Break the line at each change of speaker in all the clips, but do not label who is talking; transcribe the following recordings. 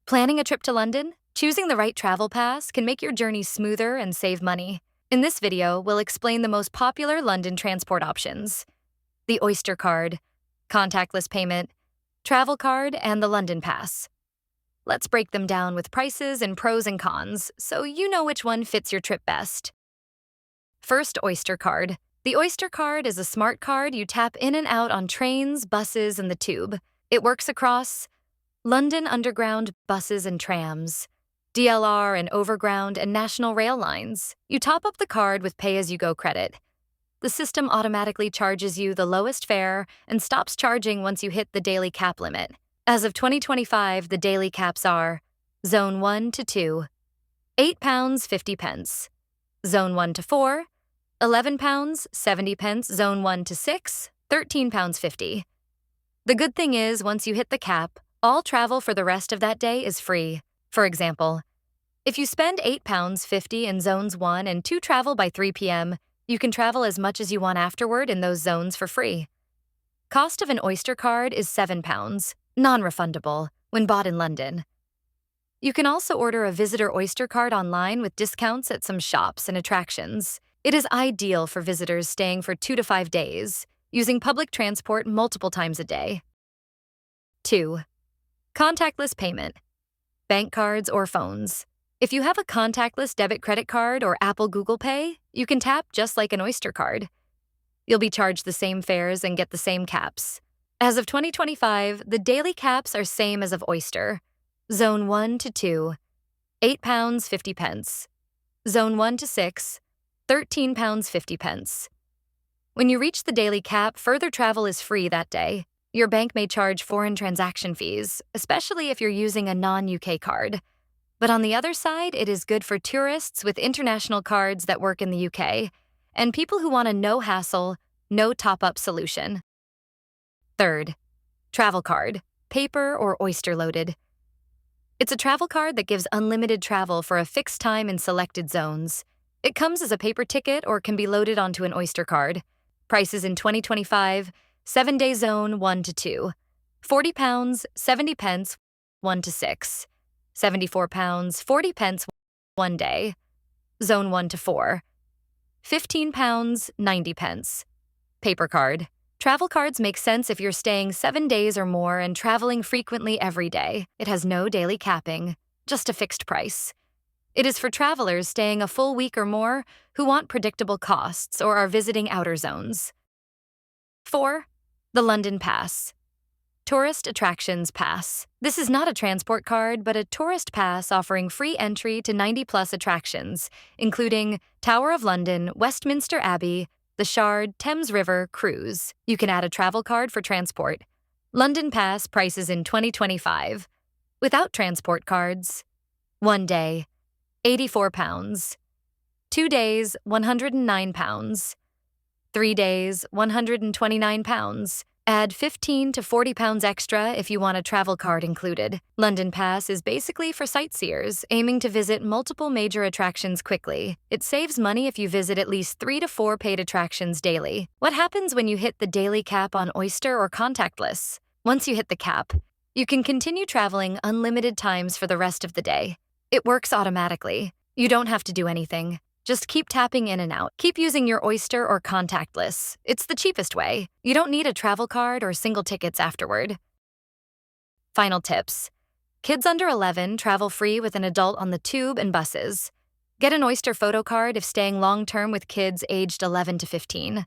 Planning a trip to London? Choosing the right travel pass can make your journey smoother and save money. In this video, we'll explain the most popular London transport options: the Oyster Card, Contactless Payment, Travelcard, and the London Pass. Let's break them down with prices and pros and cons, so you know which one fits your trip best. First, Oyster Card. The Oyster Card is a smart card you tap in and out on trains, buses, and the tube. It works across London Underground buses and trams, DLR and Overground and National Rail lines. You top up the card with pay-as-you-go credit. The system automatically charges you the lowest fare and stops charging once you hit the daily cap limit. As of 2025, the daily caps are Zone 1 to 2, £8.50. Zone 1 to 4, £11.70. Zone 1 to 6, £13.50. The good thing is, once you hit the cap, all travel for the rest of that day is free. For example, if you spend £8.50 in Zones 1 and 2 travel by 3 p.m., you can travel as much as you want afterward in those zones for free. Cost of an Oyster Card is £7, non-refundable, when bought in London. You can also order a visitor Oyster Card online with discounts at some shops and attractions. It is ideal for visitors staying for 2 to 5 days, using public transport multiple times a day. 2. Contactless payment. Bank cards or phones. If you have a contactless debit credit card or Apple Google Pay, you can tap just like an Oyster Card. You'll be charged the same fares and get the same caps. As of 2025, the daily caps are same as of Oyster. Zone 1 to 2, £8.50. Zone 1 to 6, £13.50. When you reach the daily cap, further travel is free that day. Your bank may charge foreign transaction fees, especially if you're using a non-UK card. But on the other side, it is good for tourists with international cards that work in the UK, and people who want a no-hassle, no top-up solution. Third, Travelcard, paper or Oyster-loaded. It's a travel card that gives unlimited travel for a fixed time in selected zones. It comes as a paper ticket or can be loaded onto an Oyster Card. Prices in 2025, 7-day zone 1 to 2, £40, 70 pence, 1 to 6, £74, 40 pence, 1 day. Zone 1 to 4, £15, 90 pence. Paper card. Travel cards make sense if you're staying 7 days or more and traveling frequently every day. It has no daily capping, just a fixed price. It is for travelers staying a full week or more who want predictable costs or are visiting outer zones. 4. The London Pass. Tourist Attractions Pass. This is not a transport card, but a tourist pass offering free entry to 90-plus attractions, including Tower of London, Westminster Abbey, the Shard, Thames River, Cruise. You can add a travel card for transport. London Pass prices in 2025. Without transport cards. 1 day, £84. 2 days, £109. 3 days, £129. Add £15 to £40 extra if you want a travel card included. London Pass is basically for sightseers aiming to visit multiple major attractions quickly. It saves money if you visit at least 3 to 4 paid attractions daily. What happens when you hit the daily cap on Oyster or Contactless? Once you hit the cap, you can continue traveling unlimited times for the rest of the day. It works automatically. You don't have to do anything. Just keep tapping in and out. Keep using your Oyster or Contactless. It's the cheapest way. You don't need a travel card or single tickets afterward. Final tips. Kids under 11 travel free with an adult on the tube and buses. Get an Oyster photo card if staying long-term with kids aged 11 to 15.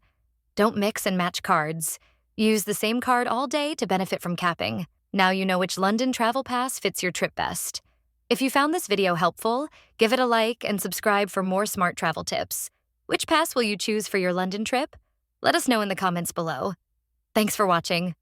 Don't mix and match cards. Use the same card all day to benefit from capping. Now you know which London travel pass fits your trip best. If you found this video helpful, give it a like and subscribe for more smart travel tips. Which pass will you choose for your London trip? Let us know in the comments below. Thanks for watching.